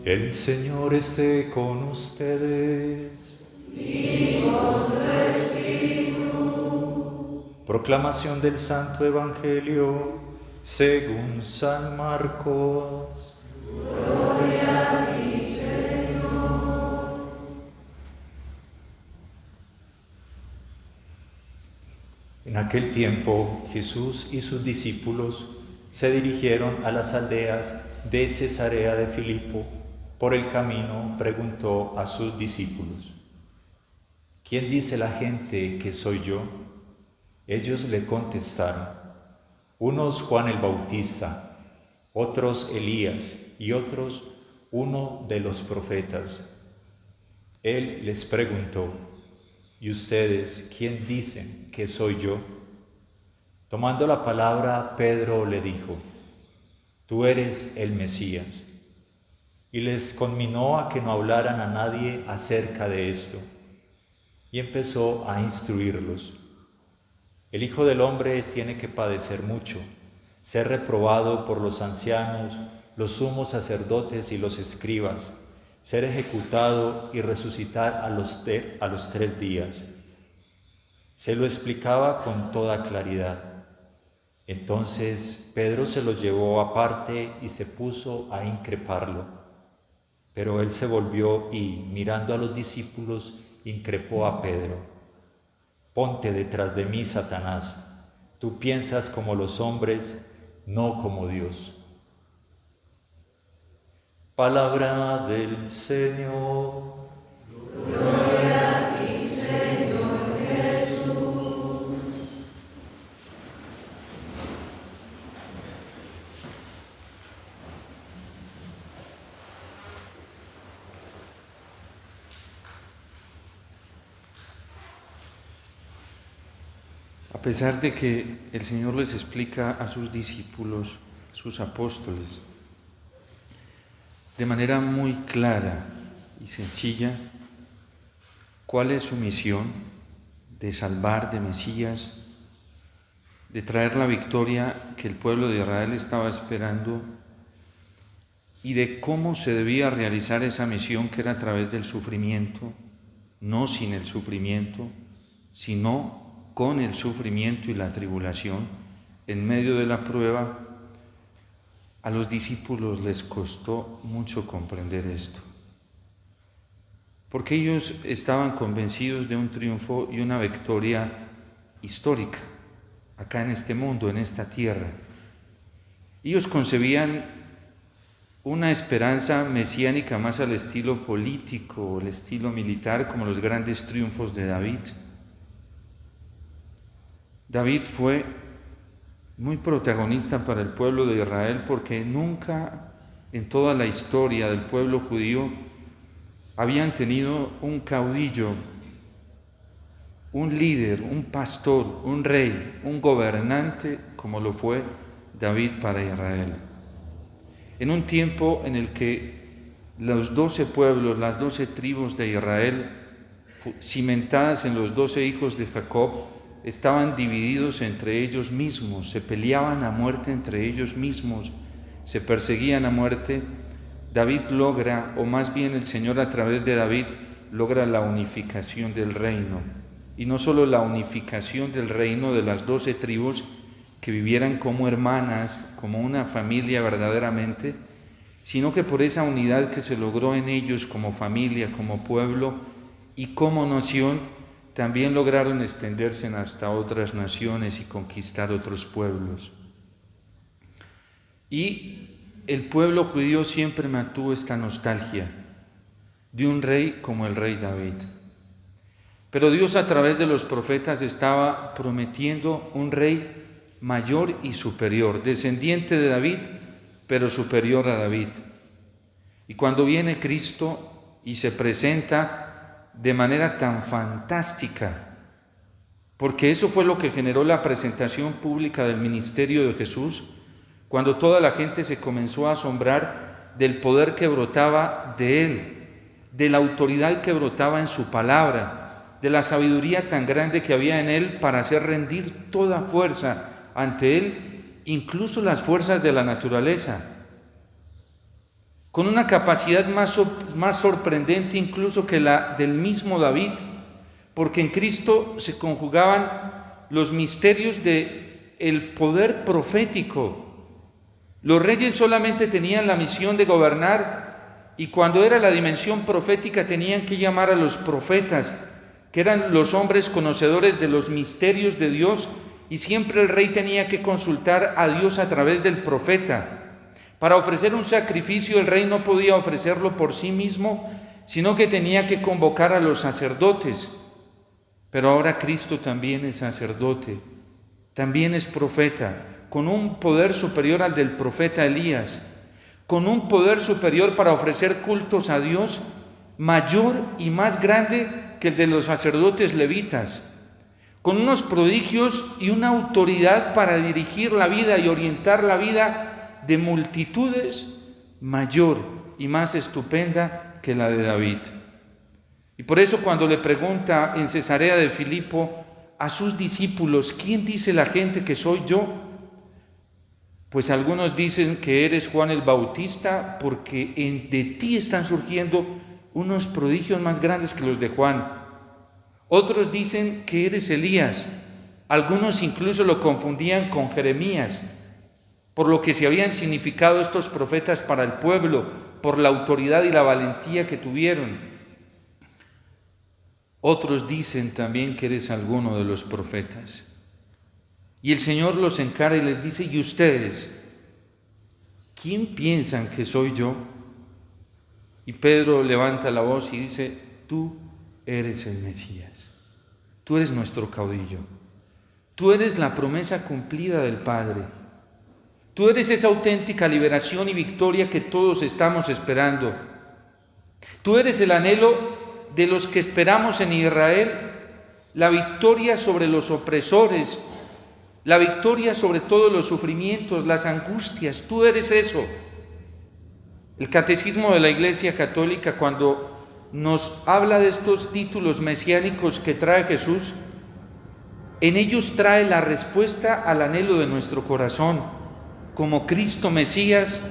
El Señor esté con ustedes. Y con tu espíritu. Proclamación del Santo Evangelio según San Marcos. Gloria a ti, Señor. En aquel tiempo Jesús y sus discípulos se dirigieron a las aldeas de Cesarea de Filipo. Por el camino preguntó a sus discípulos: ¿Quién dice la gente que soy yo? Ellos le contestaron: unos Juan el Bautista, otros Elías y otros uno de los profetas. Él les preguntó: ¿y ustedes quién dicen que soy yo? Tomando la palabra, Pedro le dijo: tú eres el Mesías. Y les conminó a que no hablaran a nadie acerca de esto. Y empezó a instruirlos: el Hijo del Hombre tiene que padecer mucho, ser reprobado por los ancianos, los sumos sacerdotes y los escribas, ser ejecutado y resucitar a los 3 días. Se lo explicaba con toda claridad. Entonces Pedro se lo llevó aparte y se puso a increparlo. Pero él se volvió y, mirando a los discípulos, increpó a Pedro: ponte detrás de mí, Satanás. Tú piensas como los hombres, no como Dios. Palabra del Señor. Gloria a ti, Señor Jesús. A pesar de que el Señor les explica a sus discípulos, sus apóstoles, de manera muy clara y sencilla, cuál es su misión de salvar, de Mesías, de traer la victoria que el pueblo de Israel estaba esperando y de cómo se debía realizar esa misión, que era a través del sufrimiento, no sin el sufrimiento, sino con el sufrimiento y la tribulación. En medio de la prueba, a los discípulos les costó mucho comprender esto, porque ellos estaban convencidos de un triunfo y una victoria histórica, acá en este mundo, en esta tierra. Ellos concebían una esperanza mesiánica más al estilo político, al estilo militar, como los grandes triunfos de David. David fue muy protagonista para el pueblo de Israel, porque nunca en toda la historia del pueblo judío habían tenido un caudillo, un líder, un pastor, un rey, un gobernante como lo fue David para Israel. En un tiempo en el que los 12 pueblos, las 12 tribus de Israel, cimentadas en los 12 hijos de Jacob, estaban divididos entre ellos mismos, se peleaban a muerte entre ellos mismos, se perseguían a muerte. David logra, o más bien el Señor a través de David, logra la unificación del reino. Y no solo la unificación del reino de las 12 tribus, que vivieran como hermanas, como una familia verdaderamente, sino que por esa unidad que se logró en ellos como familia, como pueblo y como nación, también lograron extenderse hasta otras naciones y conquistar otros pueblos. Y el pueblo judío siempre mantuvo esta nostalgia de un rey como el rey David. Pero Dios, a través de los profetas, estaba prometiendo un rey mayor y superior, descendiente de David, pero superior a David. Y cuando viene Cristo y se presenta de manera tan fantástica, porque eso fue lo que generó la presentación pública del ministerio de Jesús, cuando toda la gente se comenzó a asombrar del poder que brotaba de Él, de la autoridad que brotaba en su palabra, de la sabiduría tan grande que había en Él para hacer rendir toda fuerza ante Él, incluso las fuerzas de la naturaleza. con una capacidad más sorprendente incluso que la del mismo David, porque en Cristo se conjugaban los misterios del poder profético. Los reyes solamente tenían la misión de gobernar, y cuando era la dimensión profética tenían que llamar a los profetas, que eran los hombres conocedores de los misterios de Dios, y siempre el rey tenía que consultar a Dios a través del profeta. Para ofrecer un sacrificio el rey no podía ofrecerlo por sí mismo, sino que tenía que convocar a los sacerdotes. Pero ahora Cristo también es sacerdote, también es profeta, con un poder superior al del profeta Elías, con un poder superior para ofrecer cultos a Dios, mayor y más grande que el de los sacerdotes levitas, con unos prodigios y una autoridad para dirigir la vida y orientar la vida de multitudes, mayor y más estupenda que la de David. Y por eso cuando le pregunta en Cesarea de Filipo a sus discípulos, ¿quién dice la gente que soy yo? Pues algunos dicen que eres Juan el Bautista, porque de ti están surgiendo unos prodigios más grandes que los de Juan. Otros dicen que eres Elías. Algunos incluso lo confundían con Jeremías, por lo que se habían significado estos profetas para el pueblo, por la autoridad y la valentía que tuvieron. Otros dicen también que eres alguno de los profetas. Y el Señor los encara y les dice: ¿y ustedes? ¿Quién piensan que soy yo? Y Pedro levanta la voz y dice: tú eres el Mesías, tú eres nuestro caudillo, tú eres la promesa cumplida del Padre, tú eres esa auténtica liberación y victoria que todos estamos esperando, tú eres el anhelo de los que esperamos en Israel, la victoria sobre los opresores, la victoria sobre todos los sufrimientos, las angustias. Tú eres eso. El Catecismo de la Iglesia Católica, cuando nos habla de estos títulos mesiánicos que trae Jesús, en ellos trae la respuesta al anhelo de nuestro corazón, como Cristo Mesías,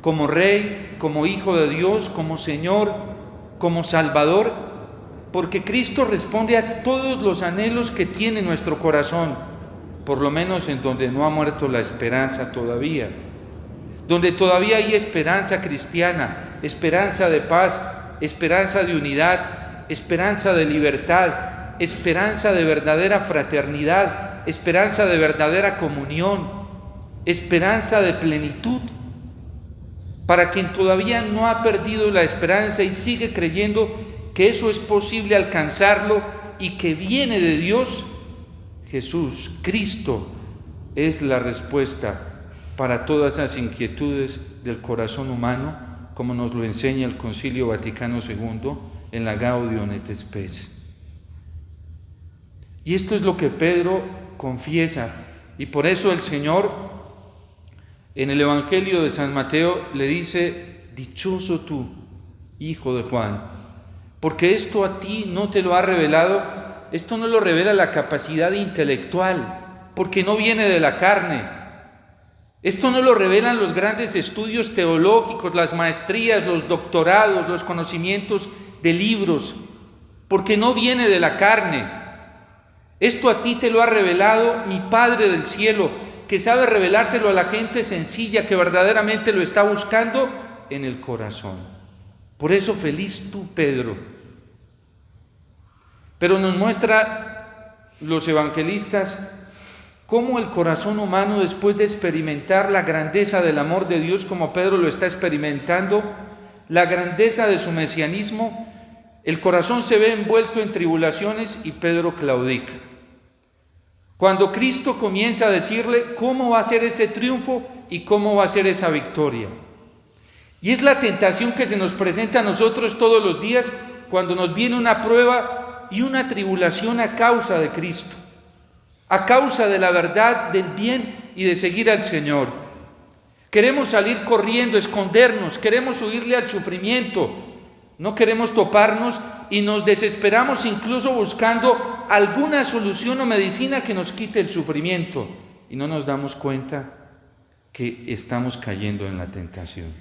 como Rey, como Hijo de Dios, como Señor, como Salvador, porque Cristo responde a todos los anhelos que tiene nuestro corazón, por lo menos en donde no ha muerto la esperanza todavía, donde todavía hay esperanza cristiana, esperanza de paz, esperanza de unidad, esperanza de libertad, esperanza de verdadera fraternidad, esperanza de verdadera comunión, esperanza de plenitud. Para quien todavía no ha perdido la esperanza y sigue creyendo que eso es posible alcanzarlo y que viene de Dios, Jesús, Cristo, es la respuesta para todas las inquietudes del corazón humano, como nos lo enseña el Concilio Vaticano II en la Gaudium et Spes. Y esto es lo que Pedro confiesa, y por eso el Señor en el Evangelio de San Mateo le dice: dichoso tú, hijo de Juan, porque esto a ti no te lo ha revelado. Esto no lo revela la capacidad intelectual, porque no viene de la carne. Esto no lo revelan los grandes estudios teológicos, las maestrías, los doctorados, los conocimientos de libros, porque no viene de la carne. Esto a ti te lo ha revelado mi Padre del cielo, que sabe revelárselo a la gente sencilla que verdaderamente lo está buscando en el corazón. Por eso feliz tú, Pedro. Pero nos muestra los evangelistas cómo el corazón humano, después de experimentar la grandeza del amor de Dios como Pedro lo está experimentando, la grandeza de su mesianismo, el corazón se ve envuelto en tribulaciones y Pedro claudica. Cuando Cristo comienza a decirle cómo va a ser ese triunfo y cómo va a ser esa victoria. Y es la tentación que se nos presenta a nosotros todos los días cuando nos viene una prueba y una tribulación a causa de Cristo, a causa de la verdad, del bien y de seguir al Señor. Queremos salir corriendo, escondernos, queremos huirle al sufrimiento, no queremos toparnos y nos desesperamos incluso buscando alguna solución o medicina que nos quite el sufrimiento y no nos damos cuenta que estamos cayendo en la tentación.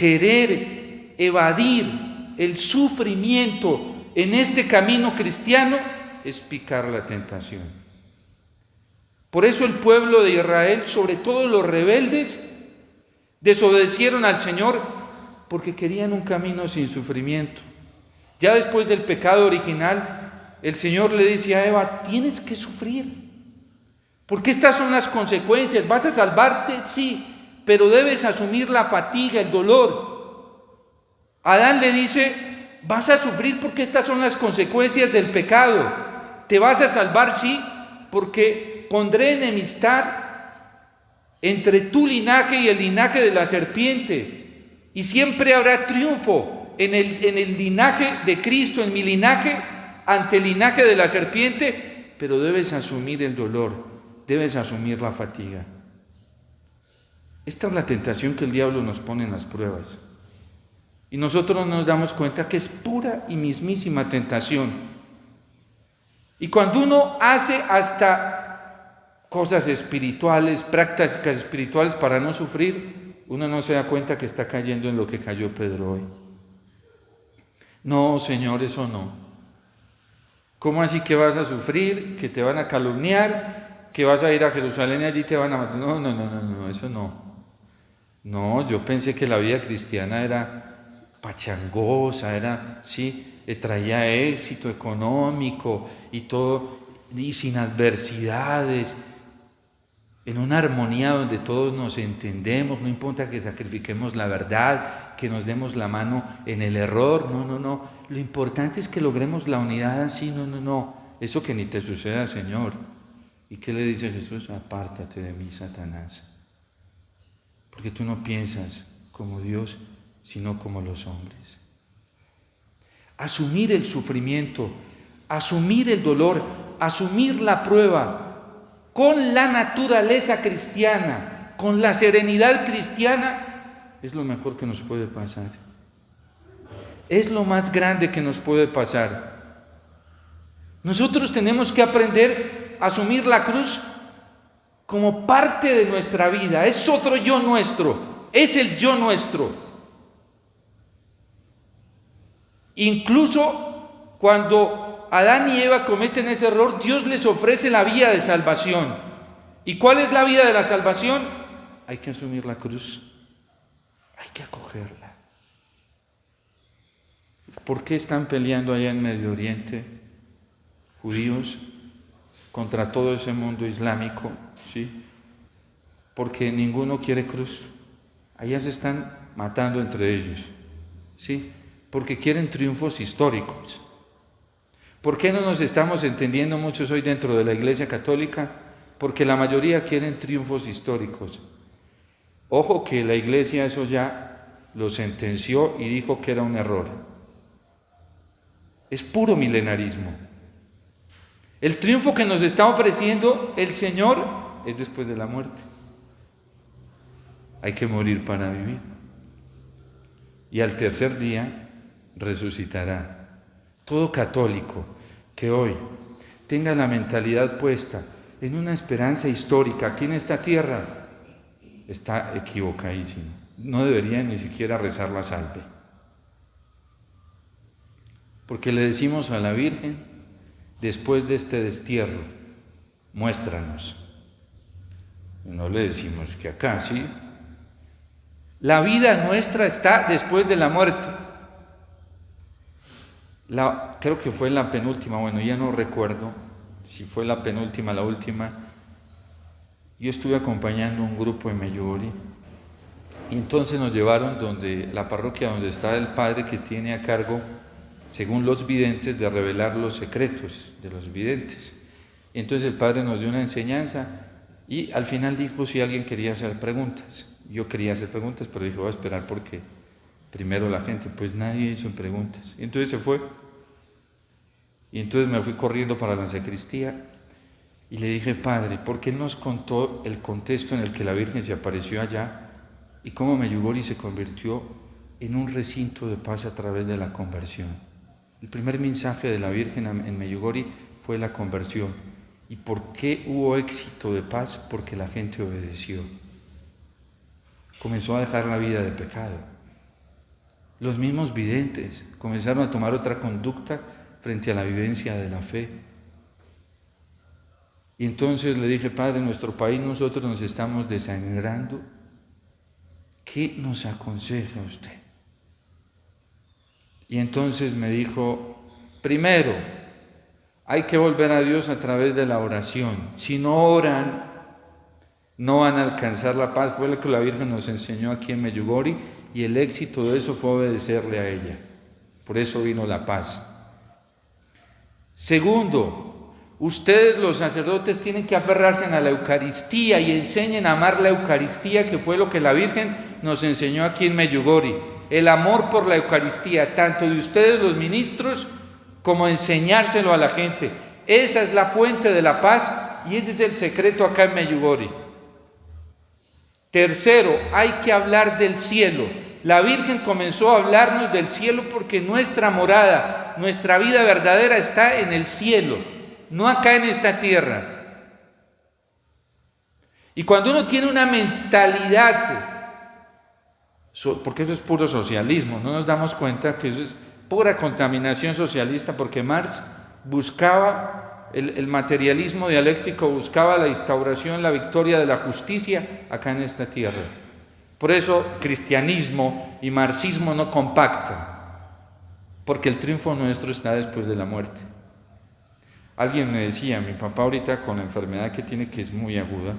querer evadir el sufrimiento en este camino cristiano es picar la tentación. Por eso el pueblo de Israel, sobre todo los rebeldes, desobedecieron al Señor porque querían un camino sin sufrimiento. Ya después del pecado original, el Señor le dice a Eva, tienes que sufrir, porque estas son las consecuencias. ¿Vas a salvarte? Sí, pero debes asumir la fatiga, el dolor. Adán le dice, vas a sufrir porque estas son las consecuencias del pecado. ¿Te vas a salvar? Sí, porque pondré enemistad entre tu linaje y el linaje de la serpiente, y siempre habrá triunfo en el linaje de Cristo, en mi linaje, ante el linaje de la serpiente, pero debes asumir el dolor. Debes asumir la fatiga. Esta es la tentación que el diablo nos pone en las pruebas. Y nosotros nos damos cuenta que es pura y mismísima tentación. Y cuando uno hace hasta cosas espirituales, prácticas espirituales para no sufrir, uno no se da cuenta que está cayendo en lo que cayó Pedro hoy. No, Señor, eso no. ¿Cómo así que vas a sufrir? ¿Que te van a calumniar? ¿Que vas a ir a Jerusalén y allí te van a matar? No, eso no. No, yo pensé que la vida cristiana era pachangosa, traía éxito económico y todo, y sin adversidades, en una armonía donde todos nos entendemos, no importa que sacrifiquemos la verdad, que nos demos la mano en el error, no. Lo importante es que logremos la unidad así, no. Eso que ni te suceda, Señor. ¿Y qué le dice Jesús? Apártate de mí, Satanás. Porque tú no piensas como Dios, sino como los hombres. Asumir el sufrimiento, asumir el dolor, asumir la prueba, con la naturaleza cristiana, con la serenidad cristiana, es lo mejor que nos puede pasar. Es lo más grande que nos puede pasar. Nosotros tenemos que aprender a asumir la cruz como parte de nuestra vida. Es otro yo nuestro, es el yo nuestro. Incluso cuando Adán y Eva cometen ese error, Dios les ofrece la vía de salvación. ¿Y cuál es la vía de la salvación? Hay que asumir la cruz, hay que acogerla. ¿Por qué están peleando allá en Medio Oriente judíos contra todo ese mundo islámico? ¿Sí? Porque ninguno quiere cruz. Allá se están matando entre ellos, ¿sí? Porque quieren triunfos históricos. ¿Por qué no nos estamos entendiendo muchos hoy dentro de la Iglesia Católica? Porque la mayoría quieren triunfos históricos. Ojo que la Iglesia eso ya lo sentenció y dijo que era un error. Es puro milenarismo. El triunfo que nos está ofreciendo el Señor es después de la muerte. Hay que morir para vivir. Y al tercer día resucitará. Todo católico que hoy tenga la mentalidad puesta en una esperanza histórica aquí en esta tierra está equivocadísimo. No debería ni siquiera rezar la salve. Porque le decimos a la Virgen, después de este destierro, muéstranos. No le decimos que acá, ¿sí? La vida nuestra está después de la muerte. Creo que fue la penúltima, ya no recuerdo si fue la penúltima, la última. Yo estuve acompañando un grupo en Medjugorje y entonces nos llevaron donde la parroquia donde está el padre que tiene a cargo, según los videntes, de revelar los secretos de los videntes. Y entonces el padre nos dio una enseñanza y al final dijo si alguien quería hacer preguntas. Yo quería hacer preguntas, pero dije, voy a esperar porque primero la gente, pues nadie hizo preguntas. Y entonces se fue. Y entonces me fui corriendo para la sacristía y le dije, padre, ¿por qué nos contó el contexto en el que la Virgen se apareció allá y cómo Medjugorje se convirtió en un recinto de paz a través de la conversión? El primer mensaje de la Virgen en Medjugorje fue la conversión. ¿Y por qué hubo éxito de paz? Porque la gente obedeció. Comenzó a dejar la vida de pecado. Los mismos videntes comenzaron a tomar otra conducta frente a la vivencia de la fe. Y entonces le dije: Padre, en nuestro país nosotros nos estamos desangrando. ¿Qué nos aconseja usted? Y entonces me dijo: primero, hay que volver a Dios a través de la oración. Si no oran, no van a alcanzar la paz. Fue lo que la Virgen nos enseñó aquí en Medjugorje, y el éxito de eso fue obedecerle a ella. Por eso vino la paz. Segundo, ustedes los sacerdotes tienen que aferrarse a la Eucaristía y enseñen a amar la Eucaristía, que fue lo que la Virgen nos enseñó aquí en Medjugorje. El amor por la Eucaristía, tanto de ustedes los ministros, como enseñárselo a la gente. Esa es la fuente de la paz y ese es el secreto acá en Medjugorje. Tercero, hay que hablar del cielo. La Virgen comenzó a hablarnos del cielo porque nuestra morada, nuestra vida verdadera está en el cielo, no acá en esta tierra. Y cuando uno tiene una mentalidad, porque eso es puro socialismo, no nos damos cuenta que eso es pura contaminación socialista, porque Marx buscaba el materialismo dialéctico, buscaba la instauración, la victoria de la justicia acá en esta tierra. Por eso cristianismo y marxismo no compactan, porque el triunfo nuestro está después de la muerte. Alguien me decía, mi papá ahorita con la enfermedad que tiene, que es muy aguda,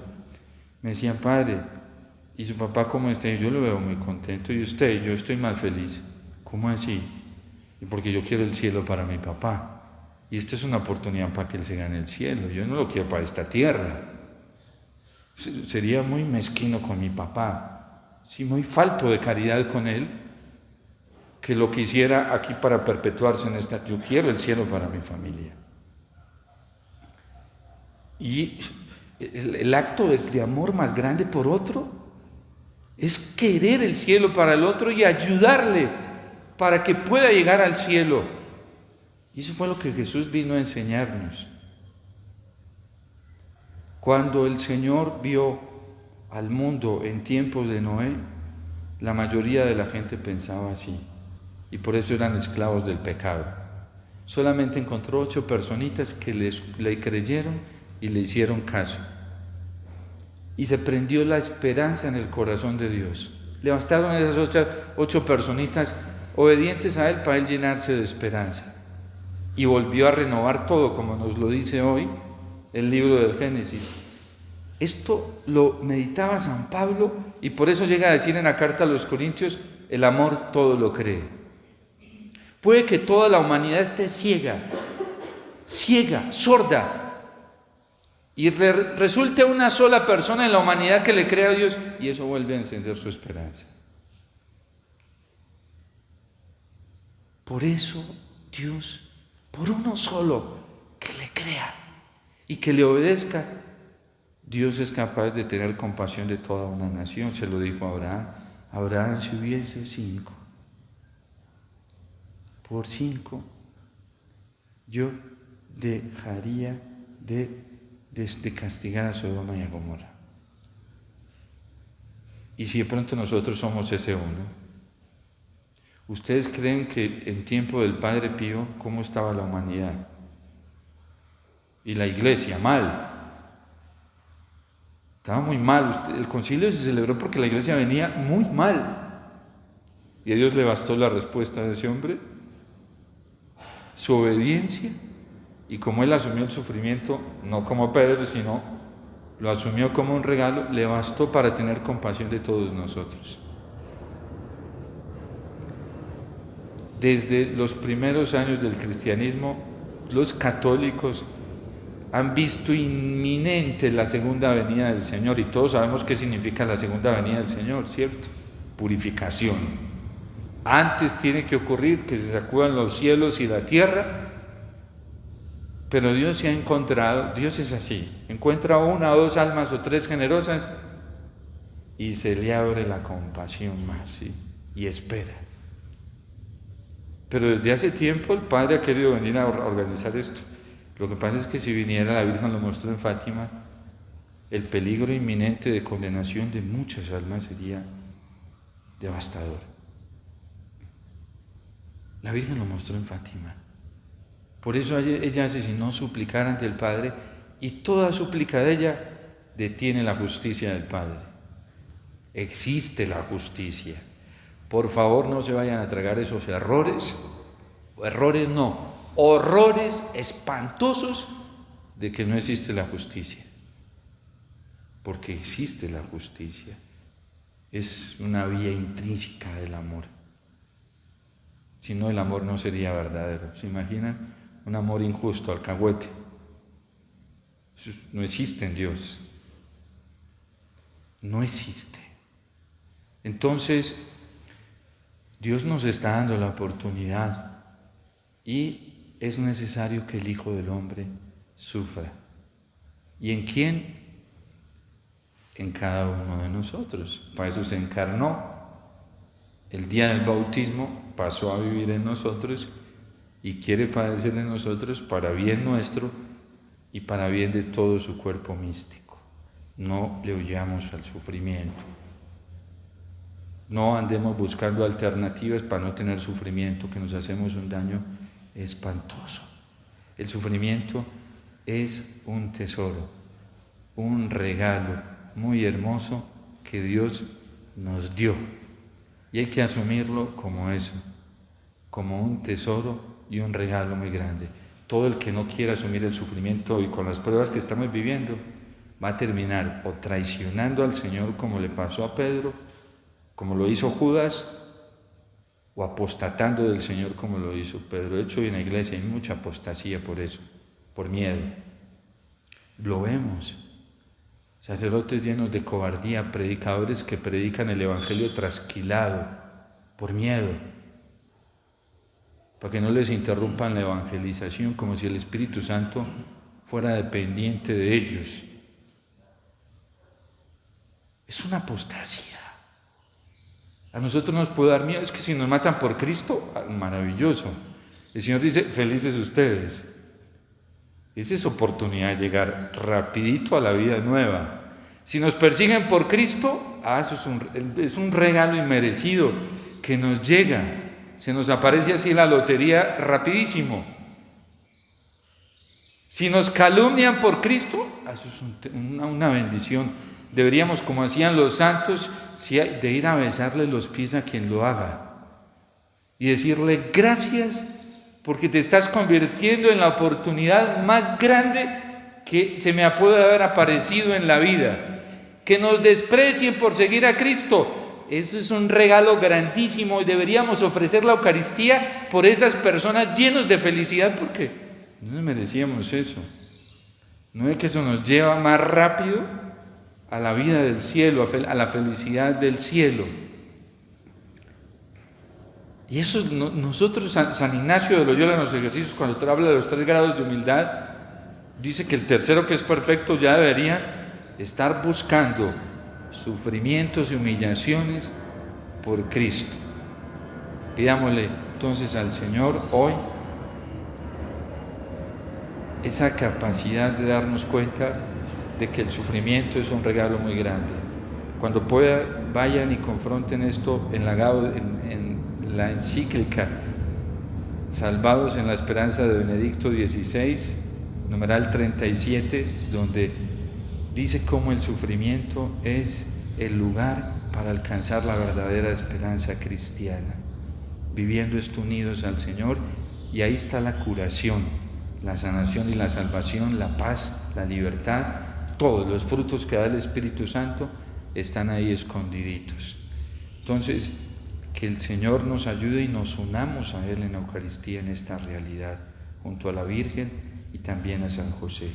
me decía: Padre, ¿y su papá cómo está? Y yo lo veo muy contento. ¿Y usted? Yo estoy más feliz. ¿Cómo así? Y porque yo quiero el cielo para mi papá. Y esta es una oportunidad para que él se gane el cielo. Yo no lo quiero para esta tierra. Sería muy mezquino con mi papá, sí, muy falto de caridad con él, que lo quisiera aquí para perpetuarse en esta. Yo quiero el cielo para mi familia. Y el acto de amor más grande por otro es querer el cielo para el otro y ayudarle para que pueda llegar al cielo. Y eso fue lo que Jesús vino a enseñarnos. Cuando el Señor vio al mundo en tiempos de Noé, la mayoría de la gente pensaba así, y por eso eran esclavos del pecado. Solamente encontró 8 personitas que le creyeron y le hicieron caso. Y se prendió la esperanza en el corazón de Dios. Le bastaron esas 8 personitas obedientes a Él para Él llenarse de esperanza. Y volvió a renovar todo, como nos lo dice hoy el libro del Génesis. Esto lo meditaba San Pablo y por eso llega a decir en la carta a los Corintios: el amor todo lo cree. Puede que toda la humanidad esté ciega, sorda, y resulte una sola persona en la humanidad que le crea a Dios, y eso vuelve a encender su esperanza. Por eso Dios, por uno solo que le crea y que le obedezca, Dios es capaz de tener compasión de toda una nación. Se lo dijo a Abraham: Abraham, si hubiese 5, por 5 yo dejaría de castigar a Sodoma y a Gomorra. Y si de pronto nosotros somos ese uno, ¿ustedes creen que en tiempo del Padre Pío cómo estaba la humanidad? Y la iglesia, mal. Estaba muy mal. El concilio se celebró porque la iglesia venía muy mal. Y a Dios le bastó la respuesta de ese hombre, su obediencia, y como él asumió el sufrimiento, no como Pedro, sino lo asumió como un regalo, le bastó para tener compasión de todos nosotros. Desde los primeros años del cristianismo, los católicos han visto inminente la segunda venida del Señor, y todos sabemos qué significa la segunda venida del Señor, ¿cierto? Purificación. Antes tiene que ocurrir que se sacudan los cielos y la tierra, pero Dios se ha encontrado, Dios es así, encuentra 1 o 2 almas o 3 generosas y se le abre la compasión más, ¿sí? Y espera. Pero desde hace tiempo el Padre ha querido venir a organizar esto. Lo que pasa es que si viniera, la Virgen lo mostró en Fátima, el peligro inminente de condenación de muchas almas sería devastador. La Virgen lo mostró en Fátima. Por eso ella hace sino suplicar ante el Padre, y toda súplica de ella detiene la justicia del Padre. Existe la justicia. Por favor, no se vayan a tragar esos errores, horrores espantosos de que no existe la justicia. Porque existe la justicia. Es una vía intrínseca del amor. Si no, el amor no sería verdadero. ¿Se imaginan? Un amor injusto, alcahuete. Eso no existe en Dios. No existe. Entonces, Dios nos está dando la oportunidad y es necesario que el Hijo del Hombre sufra. ¿Y en quién? En cada uno de nosotros. Para eso se encarnó. El día del bautismo pasó a vivir en nosotros y quiere padecer en nosotros para bien nuestro y para bien de todo su cuerpo místico. No le huyamos al sufrimiento. No andemos buscando alternativas para no tener sufrimiento, que nos hacemos un daño espantoso. El sufrimiento es un tesoro, un regalo muy hermoso que Dios nos dio. Y hay que asumirlo como eso, como un tesoro y un regalo muy grande. Todo el que no quiera asumir el sufrimiento hoy con las pruebas que estamos viviendo va a terminar o traicionando al Señor como le pasó a Pedro, como lo hizo Judas, o apostatando del Señor como lo hizo Pedro. De hecho, en la iglesia hay mucha apostasía por eso, por miedo. Lo vemos. Sacerdotes llenos de cobardía, predicadores que predican el evangelio trasquilado, por miedo, para que no les interrumpan la evangelización, como si el Espíritu Santo fuera dependiente de ellos. Es una apostasía. A nosotros nos puede dar miedo, es que si nos matan por Cristo, maravilloso. El Señor dice, felices ustedes. Esa es oportunidad de llegar rapidito a la vida nueva. Si nos persiguen por Cristo, eso es un regalo inmerecido que nos llega. Se nos aparece así la lotería rapidísimo. Si nos calumnian por Cristo, eso es una bendición. Deberíamos, como hacían los santos, de ir a besarle los pies a quien lo haga y decirle gracias, porque te estás convirtiendo en la oportunidad más grande que se me puede haber aparecido en la vida. Que nos desprecien por seguir a Cristo, eso es un regalo grandísimo y deberíamos ofrecer la Eucaristía por esas personas llenos de felicidad, porque no merecíamos eso. ¿No es que eso nos lleva más rápido a la vida del cielo, a la felicidad del cielo? Y eso nosotros, San Ignacio de Loyola en los ejercicios, cuando te habla de los 3 grados de humildad, dice que el tercero, que es perfecto, ya debería estar buscando sufrimientos y humillaciones por Cristo. Pidámosle entonces al Señor hoy esa capacidad de darnos cuenta de que el sufrimiento es un regalo muy grande. Cuando puedan, vayan y confronten esto en la encíclica Salvados en la Esperanza de Benedicto XVI, numeral 37, donde dice cómo el sufrimiento es el lugar para alcanzar la verdadera esperanza cristiana, viviendo esto unidos al Señor, y ahí está la curación, la sanación y la salvación, la paz, la libertad. Todos los frutos que da el Espíritu Santo están ahí escondiditos. Entonces, que el Señor nos ayude y nos unamos a Él en la Eucaristía, en esta realidad, junto a la Virgen y también a San José.